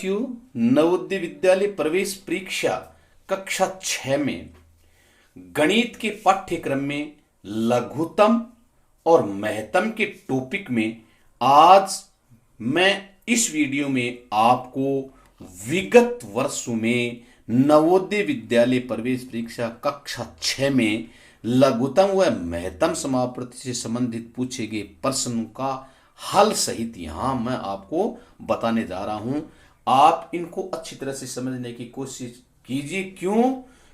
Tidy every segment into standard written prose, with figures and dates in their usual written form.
साथियों, नवोदय विद्यालय प्रवेश परीक्षा कक्षा 6 में गणित के पाठ्यक्रम में लघुत्तम और महत्तम के टॉपिक में आज मैं इस वीडियो में आपको विगत वर्षों में नवोदय विद्यालय प्रवेश परीक्षा कक्षा 6 में लघुत्तम व महत्तम समापत्ति से संबंधित पूछे गए प्रश्नों का हल सहित यहां मैं आपको बताने जा रहा हूं। आप इनको अच्छी तरह से समझने की कोशिश कीजिए, क्यों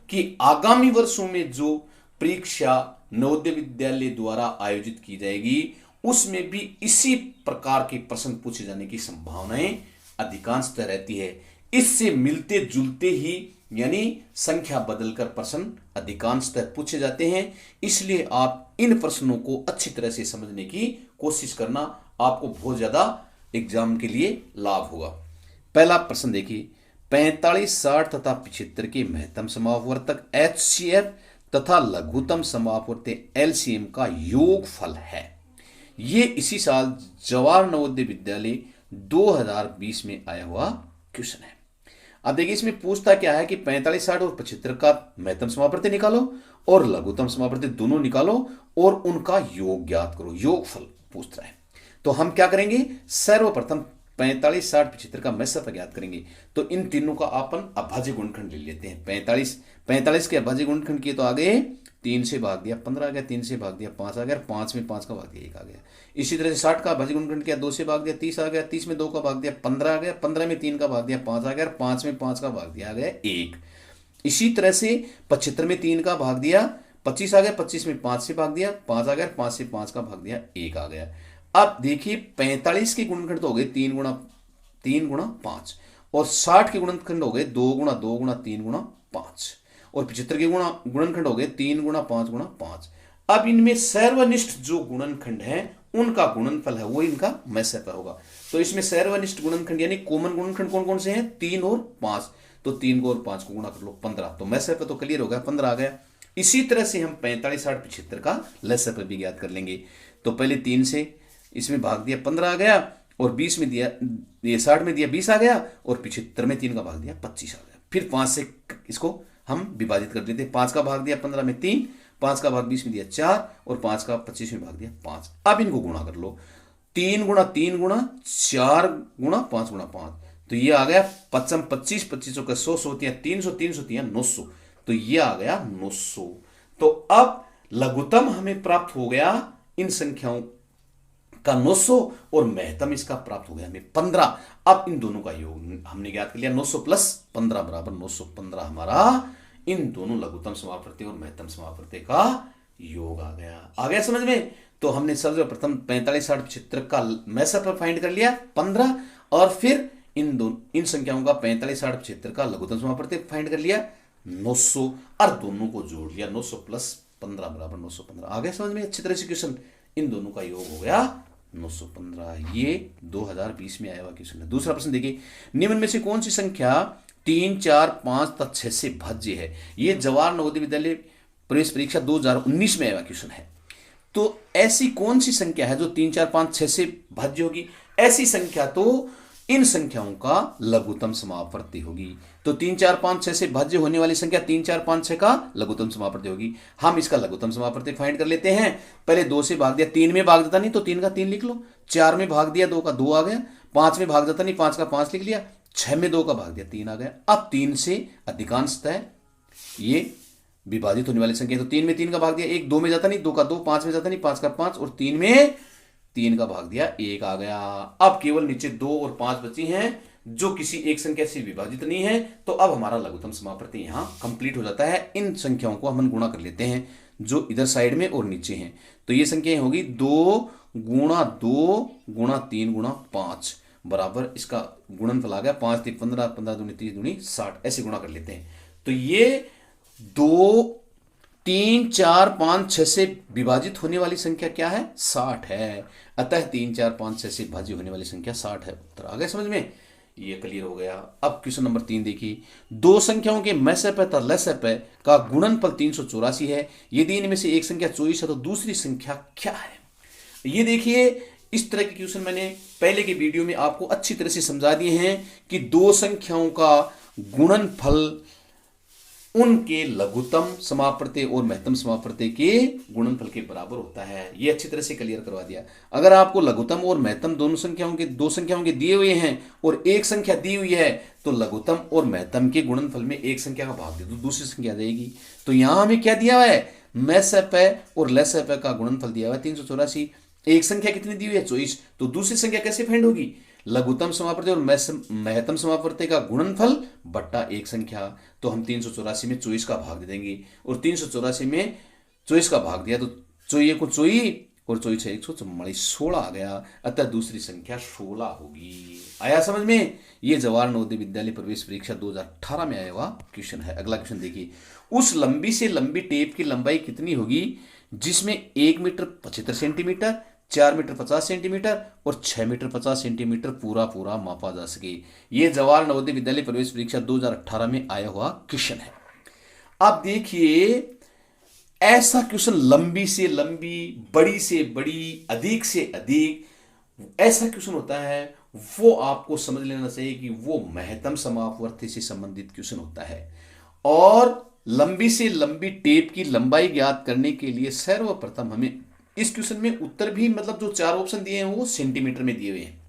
कि आगामी वर्षों में जो परीक्षा नवोदय विद्यालय द्वारा आयोजित की जाएगी उसमें भी इसी प्रकार के प्रश्न पूछे जाने की संभावनाएं अधिकांशतः रहती है। इससे मिलते जुलते ही यानी संख्या बदलकर प्रश्न अधिकांशतः पूछे जाते हैं, इसलिए आप इन प्रश्नों को अच्छी तरह से समझने की कोशिश करना, आपको बहुत ज्यादा एग्जाम के लिए लाभ होगा। पहला प्रश्न देखिए, 45, 60 तथा 75 के महत्तम समापवर्तक HCF तथा लघुत्तम समापवर्तक LCM का योगफल है। ये इसी साल जवाहर नवोदय विद्यालय 2020 में आया हुआ क्वेश्चन है। अब देखिए, इसमें पूछता क्या है कि 45, 60 और 75 का महत्तम समापवर्तक निकालो और लघुत्तम समापवर्तक दोनों निकालो और उनका योग ज्ञात करो, योगफल पूछ रहा है। तो हम क्या करेंगे, सर्वप्रथम 45, 60, 75 का महत्तम ज्ञात करेंगे। तो इन तीनों का अपन अभाज्य गुणनखंड ले लेते हैं। 45 के अभाज्य गुणनखंड किए तो आ गए 3 से भाग दिया 15 आ गया, 3 से भाग दिया 5 आ गया, 5 में 5 का भाग दिया 1 आ गया। इसी तरह से 60 का अभाज्य गुणनखंड किया 2 से भाग दिया 30 आ गया, 30 में 2 का भाग दिया 15 आ गया, 15 में 3 का भाग दिया 5 आ गया, 5 में 5 का भाग दिया आ गया 1। इसी तरह से 75 में 3 का भाग दिया 25 आ गया, 25 में 5 से भाग दिया 5 आ गया, 5 से 5 का भाग दिया 1 आ गया। अब देखिए 45 के गुणनखंड तो हो गए 3 गुणा 5 और 60 के गुणनखंड हो गए 2 गुणा 2 गुणा 3 गुणा 5 और 75 के गुणनखंड हो गए 3 गुणा 5 गुणा 5। अब इनमें सर्वनिष्ठ जो गुणनखंड है उनका गुणनफल है वो इनका महत्तम होगा। तो इसमें सर्वनिष्ठ गुणनखंड यानी कॉमन गुणनखंड कौन कौन से हैं, 3 और 5। तो 3 को और 5 को गुणा कर लो 15, तो महत्तम तो क्लियर हो गया, 15 आ गया। इसी तरह से हम 45, 60, 75 का लसप भी ज्ञात कर लेंगे। तो पहले 3 से इसमें भाग दिया 15 आ गया और 20 में दिया, ये 60 में दिया 20 आ गया और 75 में 3 का भाग दिया 25 आ गया। फिर 5 से इसको हम विभाजित कर देते हैं। 5 का भाग दिया 15 में 3, 5 का भाग 20 में दिया 4 और 5 का 25 में भाग दिया 5। अब इनको गुणा कर लो, 3 गुणा 3 गुणा 4 गुणा 5 गुणा 5, तो ये आ गया 55, 25, 25 का 100, 100 300, 300 900, तो ये आ गया 900। तो अब लघुत्तम हमें प्राप्त हो गया इन संख्याओं का 900 और महत्तम इसका प्राप्त हो गया हमें 15। अब इन दोनों का योग हमने ज्ञात कर लिया, 900 प्लस 15 बराबर 915 हमारा इन दोनों लघुत्तम समापवर्तक और महत्तम समापवर्तक का योग आ गया समझ में। तो हमने सर्वप्रथम 45, 60, 75 का महत्तम फाइंड कर लिया 15 और फिर इन संख्याओं का 45, 60, 75 का लघुत्तम समापवर्तक फाइंड कर लिया 900 और दोनों को जोड़ लिया, 900 प्लस 15 बराबर 915 आ गया समझ में अच्छी तरह से क्वेश्चन। इन दोनों का योग हो गया 915। ये 2020 में आया हुआ क्वेश्चन है। दूसरा प्रश्न देखिए, निम्न में से कौन सी संख्या 3, 4, 5 तथा 6 से भाज्य है। ये जवाहर नवोदय विद्यालय प्रवेश परीक्षा 2019 में आया हुआ क्वेश्चन है। तो ऐसी कौन सी संख्या है जो 3, 4, 5, 6 से भाज्य होगी। ऐसी संख्या तो इन संख्याओं का लघुत्तम समापवर्तक होगी। तो 3, 4, 5, 6 से भाज्य होने वाली संख्या 3, 4, 5, 6 का लघुत्तम समापवर्तक होगी। हम इसका लघुत्तम समापवर्तक फाइंड कर लेते हैं। पहले 2 से भाग दिया, 3 में भाग देता नहीं तो 3 का 3 लिख लो, 4 में भाग दिया 2 का 2 आ गया, 5 में भाग देता नहीं 5 का 5 लिख लिया, 6 में 2 का भाग दिया 3 आ गया। अब 3 से अधिकांशतः ये विभाजित होने वाली संख्या, तो 3 में 3 का भाग दिया 1, 2 में जाता नहीं 2 का 2, 5 में जाता नहीं 5 का 5 और 3 में 3 का भाग दिया 1 आ गया। अब केवल नीचे 2 और 5 बची हैं जो किसी एक संख्या से विभाजित नहीं है। तो अब हमारा लघुत्तम समापवर्तक यहां कंप्लीट हो जाता है। इन संख्याओं को हम गुणा कर लेते हैं जो इधर साइड में और नीचे हैं। तो ये संख्या होगी 2 गुणा 2 गुणा 3 गुणा 5 बराबर इसका गुणनफल आ गया 5 3 15, 15 दूनी 30 दूनी 60, ऐसे गुणा कर लेते हैं। तो ये 2, 3, 4, 5, 6 से विभाजित होने वाली संख्या क्या है, 60 है। अतः 3, 4, 5, 6 से भाज्य होने वाली संख्या 60 है। उत्तर आ गया समझ में, ये क्लियर हो गया। अब क्वेश्चन नंबर 3 देखिए, दो संख्याओं के महत्तम तथा लसप का गुणनफल 384 है। यदि इनमें से एक संख्या 24 है तो दूसरी संख्या क्या है। ये देखिए इस तरह के क्वेश्चन मैंने पहले के वीडियो में आपको अच्छी तरह से समझा दिए हैं कि दो संख्याओं का गुणनफल उनके लघुत्तम समापवर्ती और महत्तम समापवर्ती के गुणनफल के बराबर होता है। ये अच्छी तरह से क्लियर करवा दिया। अगर आपको लघुत्तम और महत्तम दोनों संख्याओं के दो संख्याओं के दिए हुए हैं और एक संख्या दी हुई है तो लघुत्तम और महत्तम के गुणनफल में एक संख्या का भाग दे दो, दूसरी संख्या देगी। तो यहां हमें क्या दिया हुआ है, मैसप और लेसप का गुणनफल दिया हुआ है 384। एक संख्या कितनी दी हुई है 24, तो दूसरी संख्या कैसे फाइंड होगी, लघुत्तम समापवर्ती और महत्तम समापवर्ती का गुणनफल बट्टा एक संख्या। तो हम 384 में 24 का भाग दे देंगे और 384 में 24 का भाग दिया तो 24 को 24 और 24 है 144, 16 आ गया। अतः दूसरी संख्या 16 होगी। आया समझ में। ये जवाहर नवोदय विद्यालय प्रवेश परीक्षा 2018 में आया हुआ क्वेश्चन है। अगला क्वेश्चन देखिए, उस लंबी से लंबी टेप की लंबाई कितनी होगी जिसमें 1 मीटर 75 सेंटीमीटर, 4 मीटर 50 सेंटीमीटर और 6 मीटर 50 सेंटीमीटर पूरा पूरा मापा जा सके। ये जवाहर नवोदय विद्यालय प्रवेश परीक्षा 2018 में आया हुआ क्वेश्चन है। अब देखिए, ऐसा क्वेश्चन लंबी से लंबी, बड़ी से बड़ी, अधिक से अधिक, ऐसा क्वेश्चन होता है वो आपको समझ लेना चाहिए कि वो महत्तम समापवर्ती से संबंधित क्वेश्चन होता है। और लंबी से लंबी टेप की लंबाई ज्ञात करने के लिए सर्वप्रथम हमें इस क्वेश्चन में उत्तर भी, मतलब जो 4 ऑप्शन दिए हैं वो सेंटीमीटर में दिए हुए हैं।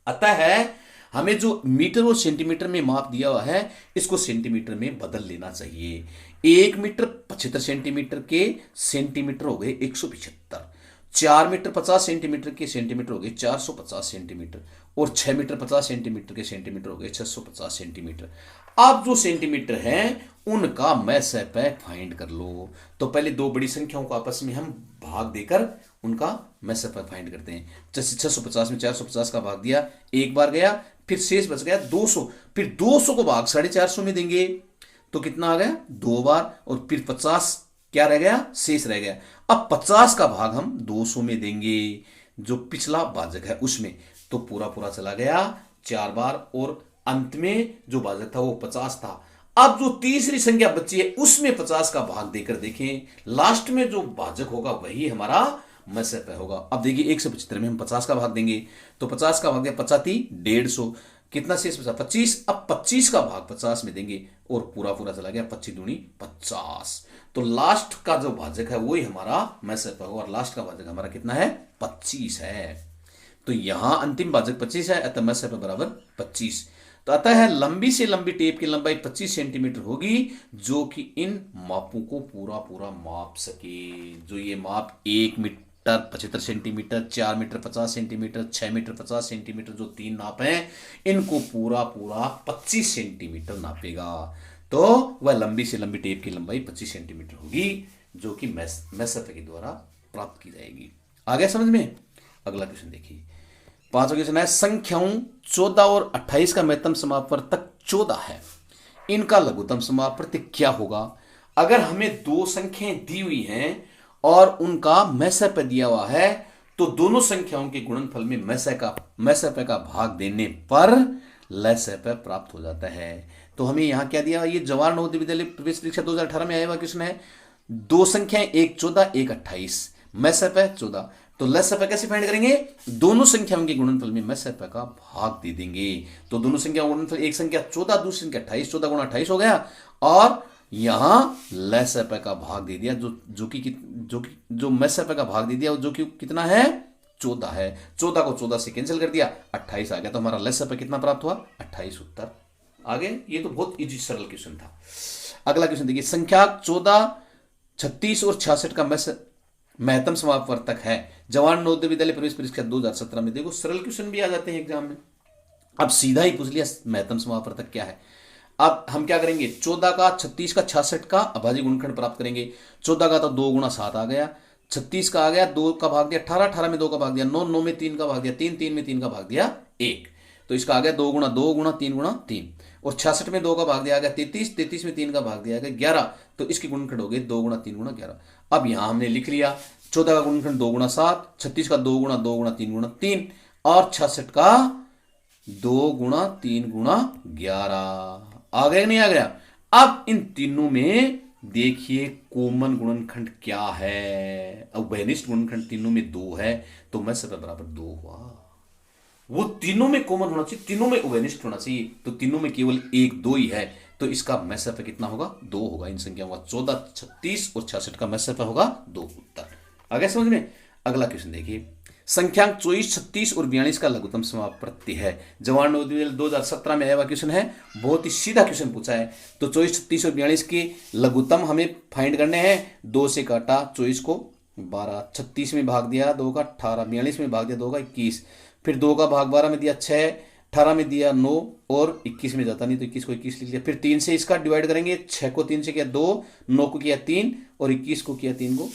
अतः है हमें जो मीटर और सेंटीमीटर में माप दिया हुआ है इसको सेंटीमीटर में बदल लेना चाहिए। 1 मीटर 75 सेंटीमीटर के सेंटीमीटर हो गए 175, 4 मीटर 50 सेंटीमीटर के सेंटीमीटर हो गए 450 सेंटीमीटर और 6 मीटर 50 सेंटीमीटर के सेंटीमीटर हो गए 650 सेंटीमीटर। अब जो सेंटीमीटर हैं उनका मैसप फाइंड कर लो। तो पहले दो बड़ी संख्याओं को आपस में हम भाग देकर उनका मैसप फाइंड करते हैं। जैसे 650 में 450 का भाग दिया, एक बार गया, फिर शेष बच गया 200, फिर 200 को भाग 450 में देंगे तो कितना आ गया 2 बार, और फिर 50 क्या रह गया, शेष रह गया। अब 50 का भाग हम 200 में देंगे जो पिछला भाजक है उसमें, तो पूरा पूरा चला गया 4 बार और अंत में जो भाजक था वो 50 था। अब जो तीसरी संख्या बची है उसमें 50 का भाग देकर देखें, लास्ट में जो भाजक होगा वही हमारा मैसप होगा। अब देखिए 175 में हम 50 का भाग देंगे तो 50 का भाग दिया 50 150, कितना शेष बचा 25। अब 25 का भाग 50 में देंगे और पूरा पूरा चला गया 25 दूनी 50। तो लास्ट का जो भाजक है वही हमारा मैसप होगा और लास्ट का भाजक हमारा कितना है 25 है। तो यहां अंतिम भाजक 25 है, अतः मैसप बराबर 25। तो अतः है लंबी से लंबी टेप की लंबाई 25 सेंटीमीटर होगी जो कि इन मापों को पूरा पूरा माप सके। जो ये माप 1 metre 75 centimetre, 4 metre 50 centimetre, 6 metre 50 centimetre, जो 3 नाप हैं इनको पूरा पूरा 25 सेंटीमीटर नापेगा। तो वह लंबी से लंबी टेप की लंबाई 25 सेंटीमीटर होगी जो कि मैसप के द्वारा प्राप्त की जाएगी। आ गया समझ में। अगला क्वेश्चन देखिए, 5वां क्वेश्चन है, संख्याओं 14 और 28 का महत्तम समापवर्तक 14 है, इनका लघुत्तम समापवर्तक क्या होगा। अगर हमें दो संख्याएं दी हुई हैं और उनका मैसप दिया हुआ है तो दोनों संख्याओं के गुणनफल में मैसप का भाग देने पर लसप प्राप्त हो जाता है। तो हमें यहां क्या दिया, ये जवाहर नवोदय विद्यालय प्रवेश परीक्षा 2018 में आया हुआ क्वेश्चन है। दो संख्याएं, एक 14 एक 28, मैसप 14, तो लसप कैसे फाइंड करेंगे, दोनों संख्याओं के गुणनफल में मैसप का भाग दे देंगे। तो दोनों संख्याओं का गुणनफल, एक संख्या 14 दूसरी संख्या 28, 14 गुणा 28 हो गया और यहां लसप का भाग दे दिया जो मैसप का भाग दे दिया जो कि कितना है 14 है। 14 को 14 से कैंसिल कर दिया, 28 आ गया। तो हमारा लसप कितना प्राप्त हुआ 28 उत्तर। आगे ये तो बहुत इजी सरल क्वेश्चन था। अगला क्वेश्चन देखिए, संख्या 14, 36 और 66 का महत्तम समापवर्तक है। जवाहर नवोदय विद्यालय प्रवेश परीक्षा 2017 में देखो सरल क्वेश्चन भी आ जाते हैं एग्जाम में। अब सीधा ही पूछ लिया महत्तम समापवर्तक क्या है। अब हम क्या करेंगे, 14 का 36 का 66 का अभाज्य गुणनखंड प्राप्त करेंगे। 14 का तो 2 गुणा 7 आ गया, 36 का आ गया 2 का भाग दिया 18, 18 में 2 का भाग दिया 9, 9 में 3 का भाग दिया 3, 3 में 3 का भाग दिया 1, तो इसका आ गया 2 गुणा 2 गुणा 3 गुणा 3, और 66 में 2 का भाग दिया आ गया 33, 33 में 3 का भाग दिया गया 11, तो इसके गुणनखंड हो गए 2 गुणा 3 गुणा 11। अब यहां हमने लिख लिया 14 का गुणनखंड 2 गुणा 7, 36 का 2 गुणा 2 गुणा 3 गुणा 3 और 66 का 2 गुणा 3 गुणा 11। आ गया नहीं आ गया। अब इन तीनों में देखिए कॉमन गुणनखंड क्या है। अब वैनिष्ठ गुणनखंड तीनों में 2 है, तो मैं सब बराबर 2 हुआ। वो तीनों में कॉमन होना चाहिए, तीनों में उभयनिष्ठ होना चाहिए, तो तीनों में केवल 1 2 ही है, तो इसका मैसप कितना होगा? 2 होगा। इन संख्याओं का 14 36 और 66 का मैसप होगा 2। उत्तर आ गया समझ में। अगला क्वेश्चन देखिए, संख्यांक 24 36 और 42 का लघुत्तम समापत्ति है। जवाहर नवोदय विद्यालय 2017 में आया हुआ क्वेश्चन है, बहुत ही सीधा क्वेश्चन पूछा है। तो 24 36 और 42 के लघुत्तम हमें फाइंड करने हैं। 2 से काटा 24 को 12, 36 में भाग दिया 2 का 18, 42 में भाग दिया 2 का 21, फिर 2 का भाग 12 में दिया 6, 18 में दिया 9 और 21 में जाता नहीं तो 21 को 21 लिख लिया। फिर 3 से इसका डिवाइड करेंगे, 6 को 3 से किया 2, 9 को किया 3 और 21 को किया 3 को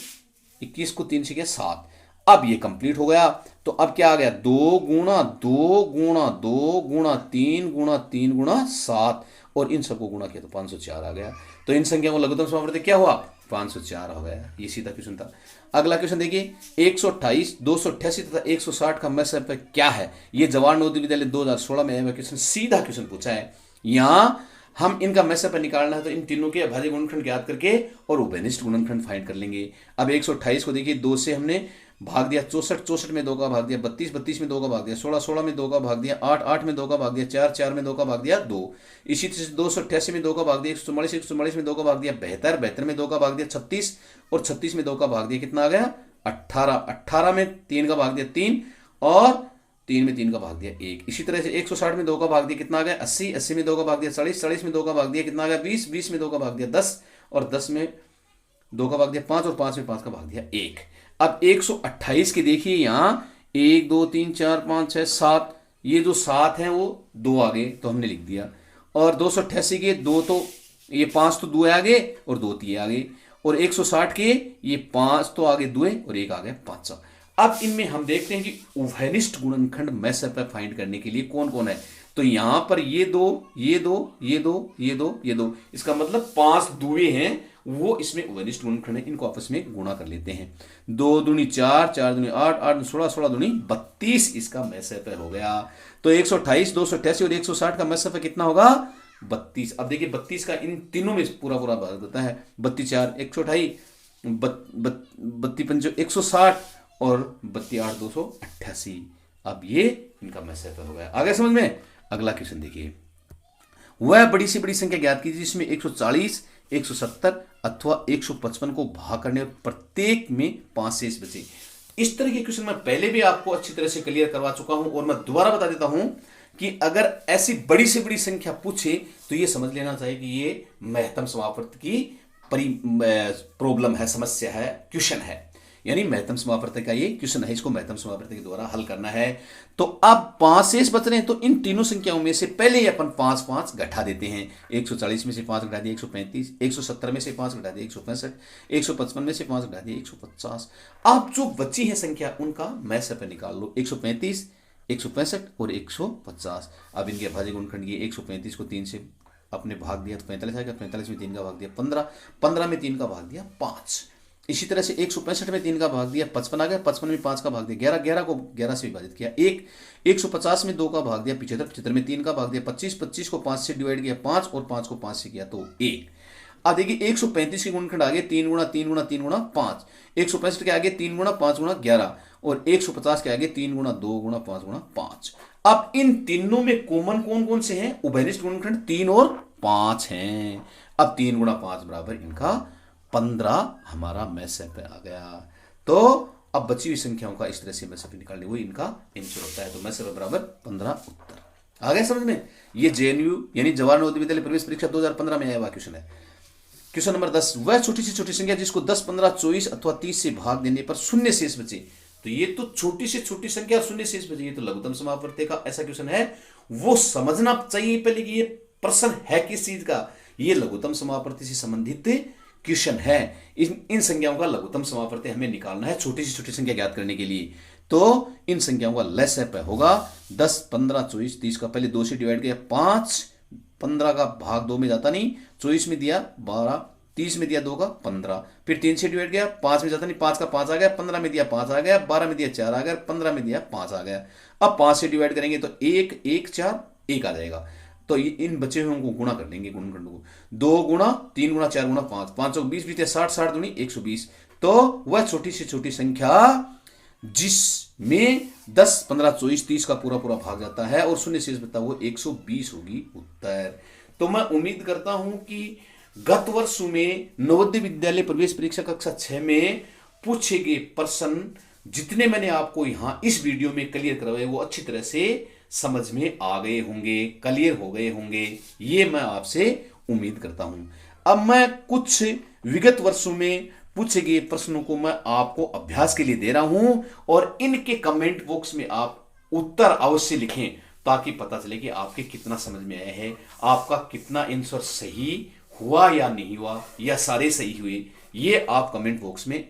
21 को 3 से किया 7। अब ये कंप्लीट हो गया। तो अब क्या आ गया? 2 गुणा 2 गुणा 2 गुणा 3 गुणा 3 गुणा 7 और इन सबको गुणा किया तो 504 आ गया। तो इन संख्या को लघुत्तम समापत्ति क्या हुआ? 504 हो गया। ये सीधा क्वेश्चन था। अगला क्वेश्चन देखिए, 128 288 तथा 160 का मैसप क्या है? ये जवाहर नवोदय विद्यालय 2016 में आया क्वेश्चन, सीधा क्वेश्चन पूछा है। यहां हम इनका मैसप निकालना है तो इन तीनों के अभाज्य गुणनखंड ज्ञात करके और उभयनिष्ठ गुणनखंड फाइंड कर लेंगे। अब 128 को देखिए, 2 से हमने भाग दिया 64, 64 में 2 का भाग दिया 32, 32 में 2 का भाग दिया 16, 16 में 2 का भाग दिया 8, 8 में 2 का भाग दिया 4, 4 में 2 का भाग दिया 2। इसी तरह से 288 में 2 का भाग दिया 144, 144 में 2 का भाग दिया 72, 72 में 2 का भाग दिया 36 और 36 में 2 का भाग दिया कितना आ गया? 18, 18 में 3 का भाग दिया 3 और 3 में 3 का भाग दिया 1। इसी तरह से 160 में 2 का भाग दिया कितना आ गया? 80, 80 में 2 का भाग दिया 40, 40 में 2 का भाग दिया कितना आ गया? 20, 20 में 2 का भाग दिया 10 और 10 में 2 का भाग दिया 5 और 5 में 5 का भाग दिया 1। अब 128 के देखिए, यहां 1 2 3 4 5 6 7, ये जो 7 है वो 2 आ गए तो हमने लिख दिया। और 288 के 2 तो ये 5 तो 2 आ गए और 2 3 आ गए। और 160 के ये 5 तो आगे 2 और 1 आ गए 5। अब इनमें हम देखते हैं कि उभयनिष्ठ गुणनखंड मैसप फाइंड करने के लिए कौन कौन है। तो यहां पर ये 2 ये 2 ये 2 ये 2 ये 2, इसका मतलब 5 दुए हैं, वो इसमें उभयनिष्ठ गुणनखंड है। इनको आपस में गुणा कर लेते हैं। 2 दूनी 4, 4 दूनी 8, 8 दूनी 16, 16 दूनी 32 इसका मैसप हो गया। तो 128 288 और 160 का मैसप कितना होगा? 32। अब देखिए 32 का इन तीनों में पूरा पूरा भाग देता है। 32 4 128, 32 5 160 और 32 8 288। अब ये इनका मैसप हो गया। आगे समझ में। अगला क्वेश्चन देखिए, वह बड़ी से बड़ी संख्या ज्ञात कीजिए जिसमें 140 170 अथवा 155 को भाग करने और प्रत्येक में 5 शेष बचे। इस तरह के क्वेश्चन मैं पहले भी आपको अच्छी तरह से क्लियर करवा चुका हूं और मैं दोबारा बता देता हूं कि अगर ऐसी बड़ी से बड़ी संख्या पूछे तो ये समझ लेना चाहिए कि ये महत्तम समापत्ति की प्रॉब्लम है, समस्या है, क्वेश्चन है। यानी महत्तम समापत्ति का ये क्वेश्चन है, इसको महत्तम समापत्ति के द्वारा हल करना है। तो अब 5 शेष बच रहे हैं, तो इन तीनों संख्याओं में से पहले ही अपन 5 5 घटा देते हैं। 140 में से 5 घटा दिए 135, 170 में से 5 घटा दिए 165, 155 में से 5 घटा दिए 150। अब जो बची है संख्या उनका मैसप निकाल लो। 135 165 और 150। अब इनके अभाज्य गुणनखंड ये 135 को 3 से अपने भाग दिया तो 45 आएगा, 45 में 3 का भाग दिया 15, 15 में 3 का भाग दिया 5। इसी तरह से 165 में 3 का भाग दिया 55 आ गया, 55 में 5 का भाग दिया 11, 11 को 11 से विभाजित किया 1, 150 में 2 का भाग दिया 75, 75 में 3 का भाग दिया 25, 25 को 5 से डिवाइड किया 5 और 5 को 5 से किया तो 1। अब देखिए 135 के गुणनखंड आगे 3 गुणा 3 गुणा 3 गुणा 5, 165 के आगे 3 गुणा 5 गुणा 11 और 150 के आगे 3 गुणा 2 गुणा 5 गुणा 5। अब इन तीनों में कॉमन कौन कौन से हैं? उभयनिष्ठ गुणनखंड 3 और 5 हैं। अब 3 गुणा 5 बराबर इनका 15 हमारा मैसप आ गया। तो अब बची हुई संख्याओं का इस तरह से मैसप निकालने वो इनका आंसर होता है। तो मैसप बराबर 15 उत्तर आ गया समझ में। ये जेएनयू यानी जवाहर नवोदय विद्यालय प्रवेश परीक्षा 2015 में आया हुआ क्वेश्चन है। क्वेश्चन नंबर 10, वह छोटी से छोटी संख्या जिसको 10 15 24 अथवा 30 से भाग देने पर शून्य शेष बचे। तो ये तो छोटी से छोटी संख्या शून्य शेष बचे, ये तो लघुत्तम समापत्ति का ऐसा क्वेश्चन है। वो समझना चाहिए पहले कि ये प्रश्न है किस चीज का। ये लघुत्तम समापत्ति से संबंधित क्वेश्चन है। इन संख्याओं का लघुत्तम समापत्ति हमें निकालना है छोटी से छोटी संख्या ज्ञात करने के लिए। तो इन संख्याओं का लसप होगा 10 15 24 30 का पहले 2 से डिवाइड किया 5, 15 का भाग 2 में जाता नहीं, 24 में दिया 12, 30 में दिया 2 का 15, फिर 3 से डिवाइड किया 5 में जाता नहीं, 5 का 5 आ गया, 15 में दिया 5 आ गया, 12 में दिया 4 आ गया, 15 में दिया 5 आ गया। अब 5 से डिवाइड करेंगे तो 1 1 4 1 आ जाएगा। तो इन बचे हुए को गुणा कर लेंगे, गुणनखंड को 2 गुणा 3 गुणा 4 गुणा 5, 5 और 20 बीते 60, 60 दूनी 120। तो वह छोटी से छोटी संख्या जिसमें 10 15 24 30 का पूरा पूरा भाग जाता है और शून्य शेष बचता वो 120 होगी उत्तर। तो मैं उम्मीद करता हूं कि गत वर्ष में नवोदय विद्यालय प्रवेश परीक्षा कक्षा 6 में पूछे गए प्रश्न जितने मैंने आपको यहां इस वीडियो में क्लियर करवाए वो अच्छी तरह से समझ में आ गए होंगे, क्लियर हो गए होंगे, ये मैं आपसे उम्मीद करता हूं। अब मैं कुछ विगत वर्षों में पूछे गए प्रश्नों को मैं आपको अभ्यास के लिए दे रहा हूं और इनके कमेंट बॉक्स में आप उत्तर अवश्य लिखें ताकि पता चले कि आपके कितना समझ में आया है, आपका कितना आंसर सही हुआ या नहीं हुआ या सारे सही हुए। ये आप कमेंट बॉक्स में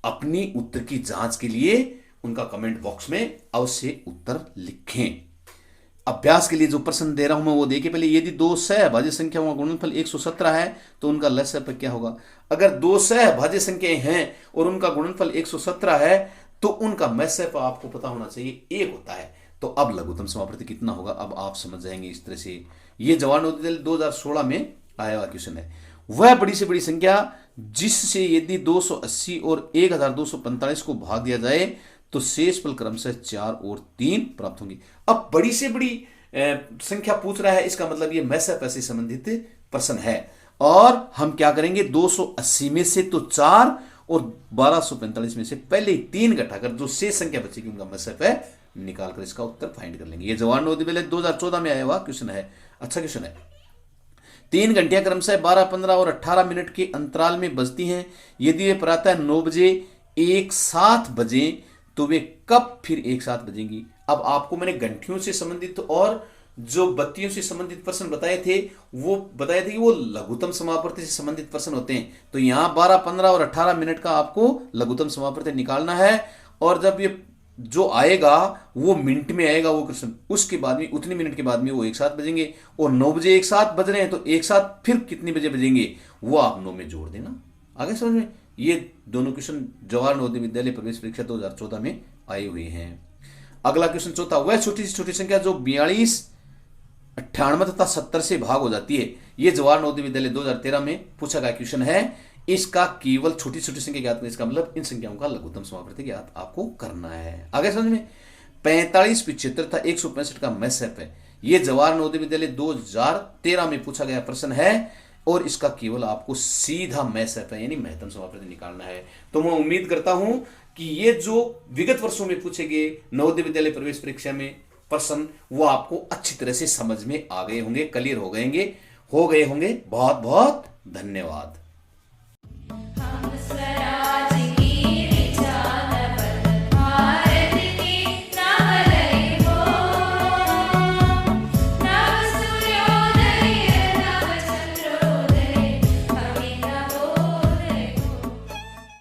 अपनी उत्तर की जांच के लिए उनका कमेंट बॉक्स में अवश्य उत्तर लिखें। अभ्यास के लिए जो प्रश्न दे रहा हूं मैं वो देखिए पहले। यदि दो सहभाज्य संख्याओं का गुणनफल 117 है तो उनका लसाअ पर क्या होगा। अगर दो सहभाज्य संख्याएं हैं और उनका गुणनफल 117 है तो उनका मसाअ आपको पता होना चाहिए 1 होता है। तो अब लघुत्तम समापवर्ती कितना होगा अब आप समझ जाएंगे इस तरह से। ये जवाहर नवोदय विद्यालय 2016 में आया हुआ क्वेश्चन है। वह बड़ी से बड़ी संख्या जिससे यदि 280 और 1245 को भाग दिया जाए तो शेष फल क्रमशः 4 और 3 प्राप्त होंगे। अब बड़ी से बड़ी संख्या पूछ रहा है, इसका मतलब ये मसाअ से संबंधित प्रश्न है। और हम क्या करेंगे 280 में से तो 4 और 1245 में से पहले 3 घटाकर जो शेष संख्या बचेगी उनका मसाअ निकालकर इसका उत्तर फाइंड कर लेंगे। ये जवाहर नवोदय विद्यालय 2014 में आया हुआ क्वेश्चन है, अच्छा क्वेश्चन है। 3 घंटियां क्रमशः 12, 15 और 18 मिनट के अंतराल में बजती हैं। यदि वे प्रातः 9 बजे एक साथ बजे तो वे कब फिर एक साथ बजेंगी। अब आपको मैंने घंटियों से संबंधित और जो बत्तियों से संबंधित प्रश्न बताए थे कि वो लघुत्तम समापवर्ती से संबंधित प्रश्न होते हैं। तो यहां 12, 15 और 18 मिनट का आपको लघुत्तम समापवर्ती निकालना है और जब ये जो आएगा वो मिनट में आएगा वो क्वेश्चन, उसके बाद में उतनी मिनट के बाद में वो एक साथ बजेंगे और 9 बजे एक साथ बज रहे हैं तो एक साथ फिर कितने बजे बजेंगे वो आप 9 में जोड़ देना। आगे समझ में। ये दोनों क्वेश्चन जवाहर नवोदय विद्यालय प्रवेश परीक्षा 2014 में आए हुए हैं। अगला क्वेश्चन चौथा, वह छोटी से छोटी संख्या जो 42, 98 तथा 70 से भाग हो जाती है। ये जवाहर नवोदय विद्यालय 2013 में पूछा गया क्वेश्चन है। इसका केवल छोटी छोटी संख्या ज्ञात करना, इसका मतलब इन संख्याओं का लघुत्तम समापवर्ती ज्ञात आपको करना है। आगे समझ में। 45, 75 तथा 165 का मसाअ है। ये जवाहर नवोदय विद्यालय 2013 में पूछा गया प्रश्न है और इसका केवल आपको सीधा मसाअ यानी महत्तम समापवर्ती निकालना है। तो मैं उम्मीद करता हूं कि ये जो विगत वर्षों में पूछे गए नवोदय विद्यालय प्रवेश परीक्षा में प्रश्न वो आपको अच्छी तरह से समझ में आ गए होंगे, क्लियर हो गए होंगे। बहुत बहुत धन्यवाद।